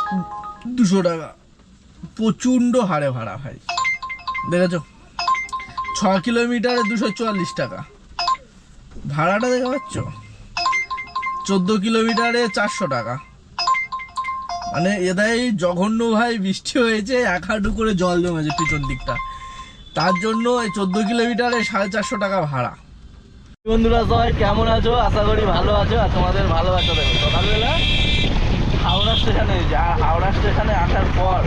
200 টাকা, প্রচণ্ড হারে ভাড়া ভাই। দেখেছো 6 কিলোমিটারে 244 টাকা ভাড়াটা, দেখতে পাচ্ছ? 14 কিলোমিটারে 400 টাকা। মানে এদাই জঘন্য ভাই। বৃষ্টি হয়েছে, 1 হাঁটু করে জল জমেছে পিছন দিকটা, তার জন্য এই 14 কিলোমিটারে 450 টাকা ভাড়া। বন্ধুরা সবাই কেমন আছো? আশা করি ভালো আছো। আর তোমাদের ভালোবাসা দেখো, সকালবেলা হাওড়া স্টেশনে এসেছি। আর হাওড়া স্টেশনে আসার পর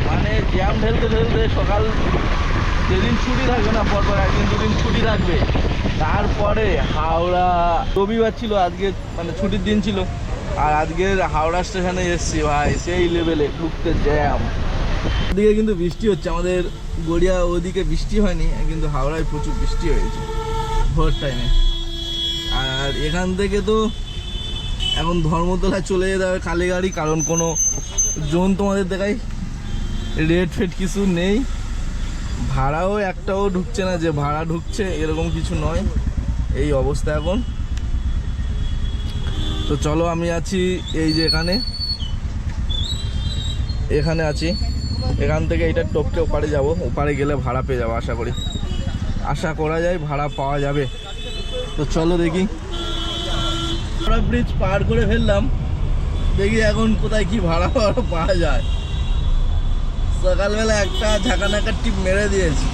মানে জ্যাম ঢেলতে ঢেলতে সকাল, যেদিন ছুটি থাকবে না, পরপর একদিন দুদিন ছুটি থাকবে, তারপরে হাওড়া রবিবার ছিল আজকে, মানে ছুটির দিন ছিল। আর আজকের হাওড়া স্টেশনে এসেছি ভাই, সেই লেভেলে ঢুকতে জ্যাম। ওদিকে কিন্তু বৃষ্টি হচ্ছে, আমাদের গড়িয়া ওদিকে বৃষ্টি হয়নি, কিন্তু হাওড়ায় প্রচুর বৃষ্টি হয়েছে ভোর টাইমে। আর এখান থেকে তো এখন ধর্মতলায় চলে যেতে হবে কালীগাড়ি, কারণ কোনো জোন তোমাদের দেখাই রেট ফেট কিছু নেই, ভাড়াও একটাও ঢুকছে না, যে ভাড়া ঢুকছে এরকম কিছু নয়, এই অবস্থা এখন। তো চলো, আমি আছি এই যে এখানে আছি। এখান থেকে এইটা টপকে ওপারে যাব, ওপারে গেলে ভাড়া পেয়ে যাবো আশা করি, আশা করা যায় ভাড়া পাওয়া যাবে। তো চলো দেখি। ব্রিজ পার করে ফেললাম, দেখি এখন কোথায় কি ভাড়া পাওয়া যায়। সকালবেলা একটা ঝাঁকানাকা টিপ মেরে দিয়েছি।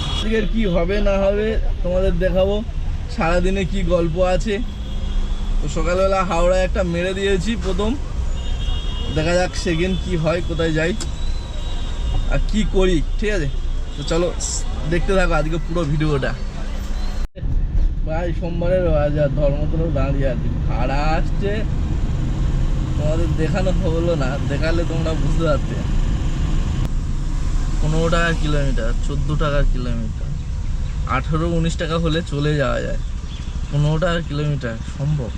আজকের কি হবে না হবে তোমাদের দেখাবো, সারাদিনে কি গল্প আছে। তো সকালবেলা হাওড়ায় একটা মেরে দিয়েছি প্রথম, দেখা যাক সেকেন্ড কি হয়, কোথায় যাই আর কি করি, ঠিক আছে? তো চলো দেখতে থাকো আজকে পুরো ভিডিওটা। ভাই সোমবারের বাজার, ধর্মতলা দাঁড়িয়ে আছি, ভাড়া আসছে, তোমাদের দেখানো হলো না, দেখালে তোমরা বুঝতে পারতে। 15 টাকা কিলোমিটার, 14 টাকা কিলোমিটার, 18-19 টাকা হলে চলে যাওয়া যায়। 15 টাকা কিলোমিটার সম্ভব?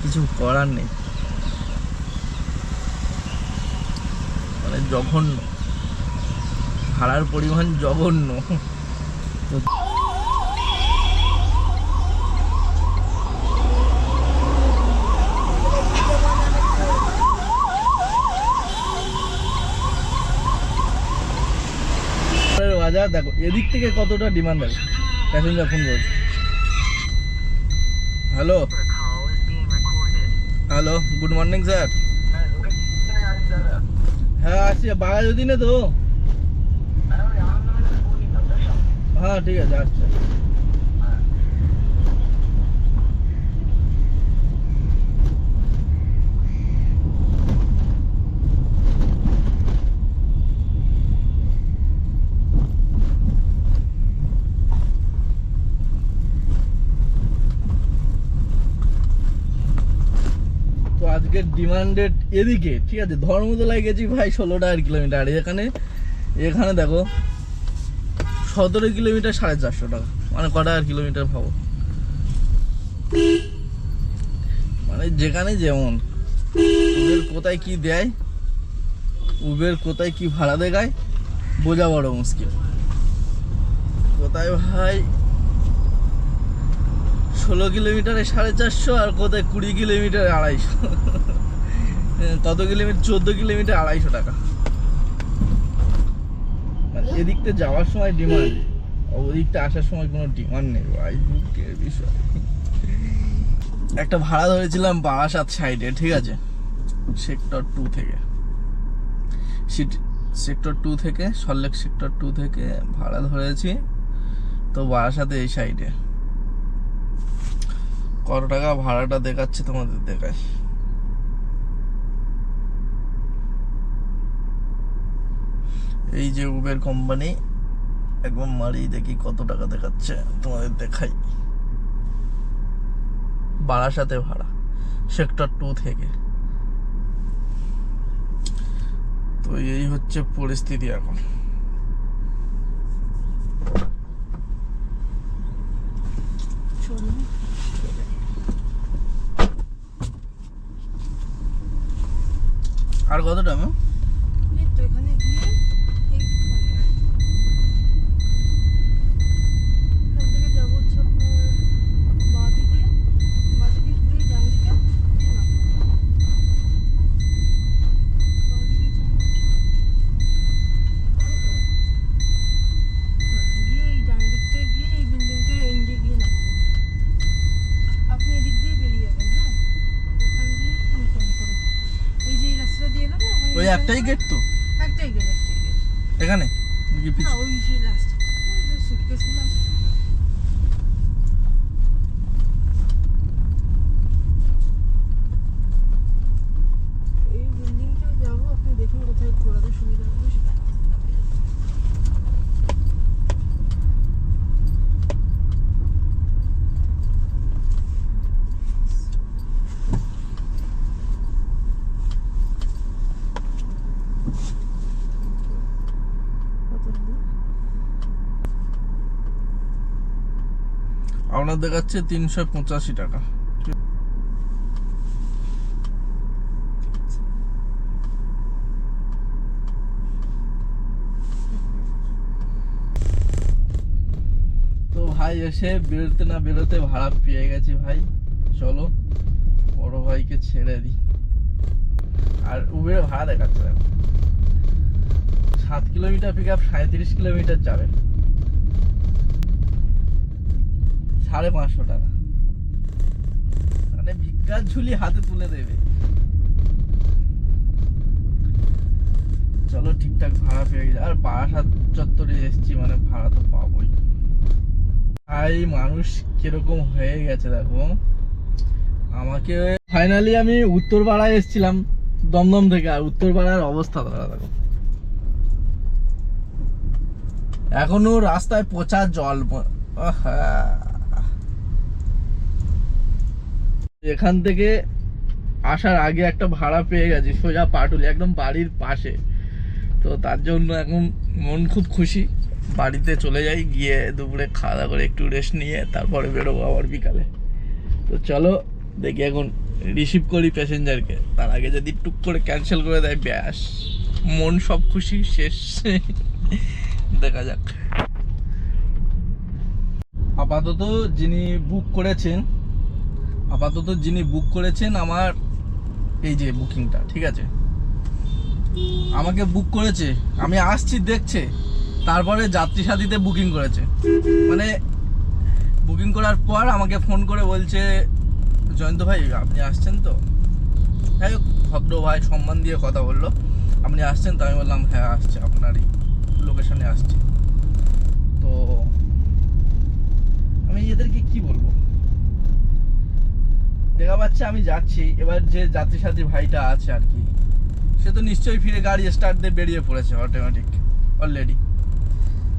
কিছু করার নেই, মানে জঘন্য, ভাড়ার পরিমাণ জঘন্য। বাজার দেখো, এদিক থেকে কতটা ডিমান্ড আছে। প্যাসেঞ্জার ফোন করছে। Hello hello, good morning sir. হ্যাঁ আসছি, বাঘাযতীনে তো। হ্যাঁ ঠিক আছে, আচ্ছা। আজকের ডিমান্ডেড এদিকে, ঠিক আছে? ধর্মতলায় গেছি ভাই 16 টাকার কিলোমিটার, এখানে দেখো 17 কিলোমিটার 450 টাকা, মানে কটা আর কিলোমিটার ভাবো। মানে যেখানে যেমন উবের কোথায় কি দেয়, উবের কোথায় কি ভাড়া দেখায়, বোঝা বড় মুশকিল। কোথায় ভাই 16 কিলোমিটারে 450, আর কোথায় 20 কিলোমিটারে 250, কত কিলোমিটার, 14 কিলোমিটার 250 টাকা। মানে এদিকটা যাওয়ার সময় ডিমান্ড, ওদিকটা আসার সময় কোনো ডিমান্ড নেই ভাই, দুঃখের বিষয়। একটা ভাড়া ধরেছিলাম বারাসাত সাইডে, ঠিক আছে? সেক্টর 2 থেকে, সেক্টর 2 থেকে, সল্টলেক সেক্টর 2 থেকে ভাড়া ধরেছি। তো বারাসাতে এই সাইডে কত টাকা ভাড়াটা দেখাচ্ছে তোমাদের দেখায়। এই যে উবের কোম্পানি, একদম মারি দেখি কত টাকা দেখাচ্ছে, তোমাদের দেখাই। বারাসাতে ভাড়া সেক্টর 2 থেকে। তো এই হচ্ছে পরিস্থিতি এখন। আর কত টাকা? একটাই গেট তো একটাই গেট। এখানে নাকি না পিছনে? ওই সেই লাস্ট সুটকেসগুলো আছে। এই বিল্ডিংটাও যাবো, আপনি দেখুন কোথায় ঘোরাতে সুবিধা হবে সেটা। আপনার দেখাচ্ছে 385 টাকা। তো ভাই এসে বেরোতে না বেরোতে ভাড়া পেয়ে গেছি ভাই, চলো বড় ভাইকে ছেড়ে দিই। আর উবের ভাড়া দেখাচ্ছে দেখো 7 কিলোমিটার পিক আপ 37 কিলোমিটার যাবে, 550 টাকা, মানে ভিক্ষার ঝুলি হাতে তুলে দেবে। চলো ঠিকঠাক ভাড়া পেয়ে গেছে। আর বারাসাত চত্বরে এসছি মানে ভাড়া তো পাবোই। ভাই মানুষ কিরকম হয়ে গেছে দেখো। আমাকে ফাইনালি আমি উত্তরপাড়ায় এসেছিলাম দমদম থেকে, আর উত্তরপাড়ার অবস্থা দেখো, এখনো রাস্তায় পচা জল। এখান থেকে আসার আগে একটা ভাড়া পেয়ে গেছি সোজা পাটুলি, একদম বাড়ির পাশে। তো তার জন্য এখন মন খুব খুশি। বাড়িতে চলে যাই, গিয়ে দুপুরে খাওয়া দাওয়া করে একটু রেস্ট নিয়ে তারপরে বেরোবো আবার বিকালে। তো চলো দেখি এখন রিসিভ করি প্যাসেঞ্জারকে, তার আগে যদি টুক করে ক্যান্সেল করে দেয় ব্যাস মন সব খুশি শেষ। দেখা যাক। আপাতত যিনি বুক করেছেন আমার এই যে বুকিংটা, ঠিক আছে, আমাকে বুক করেছে, আমি আসছি দেখছে, তারপরে যাত্রী সাথীতে বুকিং করেছে। মানে বুকিং করার পর আমাকে ফোন করে বলছে জয়ন্ত ভাই আপনি আসছেন তো। যাই হোক ভদ্র ভাই সম্মান দিয়ে কথা বললো, আপনি আসছেন তো? আমি বললাম হ্যাঁ আসছে, আপনারই লোকেশনে আসছে। তো আমি এদেরকে কি বলবো, দেখা পাচ্ছে আমি যাচ্ছি, এবার যে যাত্রী সাথী ভাইটা আছে আর কি, সে তো নিশ্চয়ই ফিরে গাড়ি স্টার্ট দিয়ে বেরিয়ে পড়েছে অটোমেটিক অলরেডি।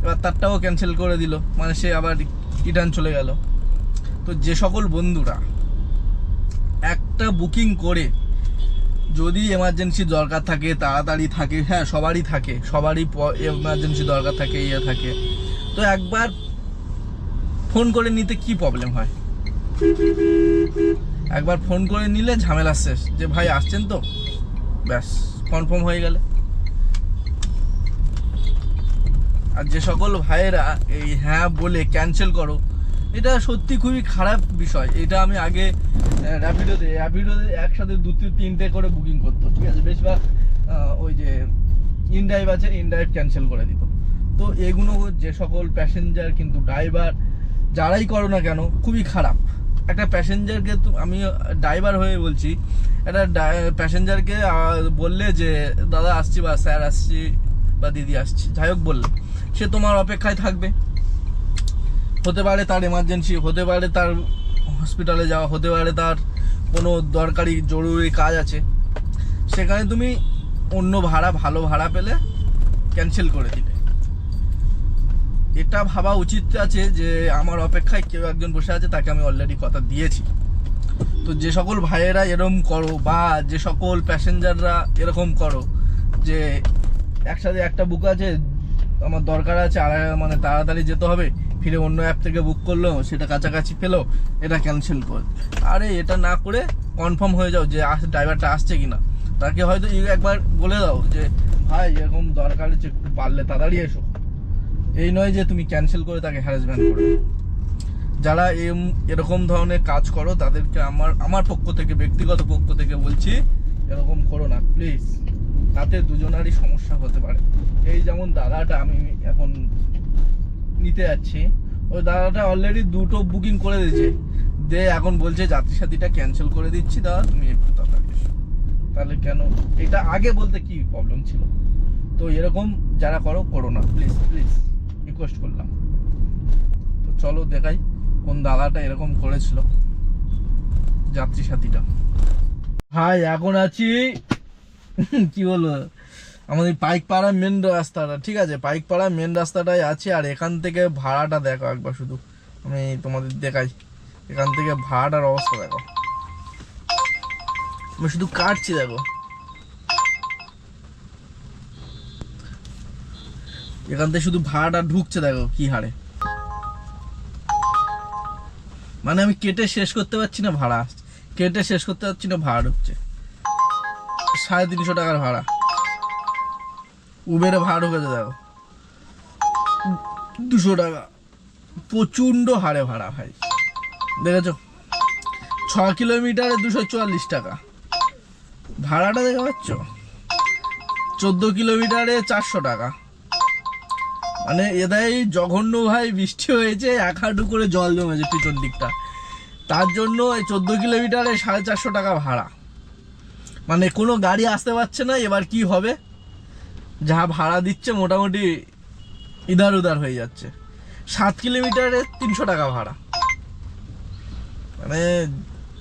এবার তারটাও ক্যান্সেল করে দিল, মানে সে আবার রিটার্ন চলে গেল। তো যে সকল বন্ধুরা একটা বুকিং করে যদি এমার্জেন্সি দরকার থাকে, তাড়াতাড়ি থাকে, হ্যাঁ সবারই থাকে, সবারই এমার্জেন্সি দরকার থাকে, ইয়ে থাকে, তো একবার ফোন করে নিতে কি প্রবলেম হয়? একবার ফোন করে নিলে ঝামেলা শেষ, যে ভাই আসছেন তো, ব্যাস কনফার্ম হয়ে গেলে। আর যে সকল ভাইয়েরা এই হ্যাঁ বলে ক্যান্সেল করো, এটা সত্যি খুবই খারাপ বিষয়। এটা আমি আগে র্যাপিডোতে একসাথে 2-3টে করে বুকিং করতো, ঠিক আছে, বেশিরভাগ ওই যে ইনড্রাইভ আছে, ইনড্রাইভ ক্যান্সেল করে দিত। তো এগুলো যে সকল প্যাসেঞ্জার কিন্তু ড্রাইভার যারাই করো না কেন খুবই খারাপ। একটা প্যাসেঞ্জারকে, আমি ড্রাইভার হয়ে বলছি, একটা প্যাসেঞ্জারকে বললে যে দাদা আসছি বা স্যার আসছি বা দিদি আসছি, যাই হোক বললে, সে তোমার অপেক্ষায় থাকবে। হতে পারে তার এমার্জেন্সি, হতে পারে তার হসপিটালে যাওয়া, হতে পারে তার কোনো দরকারি জরুরি কাজ আছে, সেখানে তুমি অন্য ভাড়া, ভালো ভাড়া পেলে ক্যান্সেল করে দিলে। এটা ভাবা উচিত আছে যে আমার অপেক্ষায় কেউ একজন বসে আছে, তাকে আমি অলরেডি কথা দিয়েছি। তো যে সকল ভাইয়েরা এরকম করো, বা যে সকল প্যাসেঞ্জাররা এরকম করো যে একসাথে একটা বুক আছে, আমার দরকার আছে, আর মানে তাড়াতাড়ি যেতে হবে, ফিরে অন্য অ্যাপ থেকে বুক করলো, সেটা কাছাকাছি পেলো, এটা ক্যান্সেল কর। আরে এটা না করে কনফার্ম হয়ে যাও যে ড্রাইভারটা আসছে কিনা। তাকে হয়তো একবার বলে দাও যে ভাই এরকম দরকার হচ্ছে, একটু পারলে তাড়াতাড়ি এসো। এই নয় যে তুমি ক্যান্সেল করে তাকে হ্যারাসমেন্ট করো। যারা এরকম ধরনের কাজ করো তাদেরকে আমার পক্ষ থেকে, ব্যক্তিগত পক্ষ থেকে বলছি, এরকম করো না প্লিজ, তাতে দুজনারই সমস্যা হতে পারে। এই যেমন দাদাটা আমি এখন নিতে যাচ্ছি, ওই দাদাটা অলরেডি 2টো বুকিং করে দিয়েছে, এখন বলছে যাত্রী সাথীটা ক্যান্সেল করে দিচ্ছি দাদা, তুমি একটু তাড়াতাড়ি এসো। তাহলে কেন এটা আগে বলতে কি প্রবলেম ছিল? তো এরকম যারা করো না, প্লিজ প্লিজ রিকোয়েস্ট করলাম। তো চলো দেখাই কোন দাদাটা এরকম করেছিল যাত্রী সাথীটা। ভাই এখন আছি কি বলবো, আমাদের পাইকপাড়া মেন রাস্তাটা, ঠিক আছে, পাইকপাড়া মেন রাস্তাটাই আছে। আর এখান থেকে ভাড়াটা দেখো একবার, শুধু আমি তোমাদের দেখাই এখান থেকে ভাড়াটার অবস্থা দেখো। আমি শুধু কাটছি দেখো, এখান থেকে শুধু ভাড়াটা ঢুকছে দেখো কি হারে। মানে আমি কেটে শেষ করতে পারছি না, ভাড়া কেটে শেষ করতে পারছি না, ভাড়া ঢুকছে 350 টাকার ভাড়া। উবেরে ভাড়া ঢুকেছে দেখো 200 টাকা, প্রচন্ড হারে ভাড়া ভাই, দেখেছো? 6 কিলোমিটারে 244 টাকা ভাড়াটা, দেখতে পাচ্ছ? 14 কিলোমিটারে 400 টাকা। মানে এদাই জঘন্য ভাই, বৃষ্টি হয়েছে 1 হাঁটু করে জল জমেছে পিছন দিকটা, তার জন্য এই 14 কিলোমিটারে 450 টাকা ভাড়া। মানে কোনো গাড়ি আসতে পারছে না। এবার কি হবে, যা ভাড়া দিচ্ছে মোটামুটি ইধার উধার হয়ে যাচ্ছে। 7 কিলোমিটারে 300 টাকা ভাড়া, মানে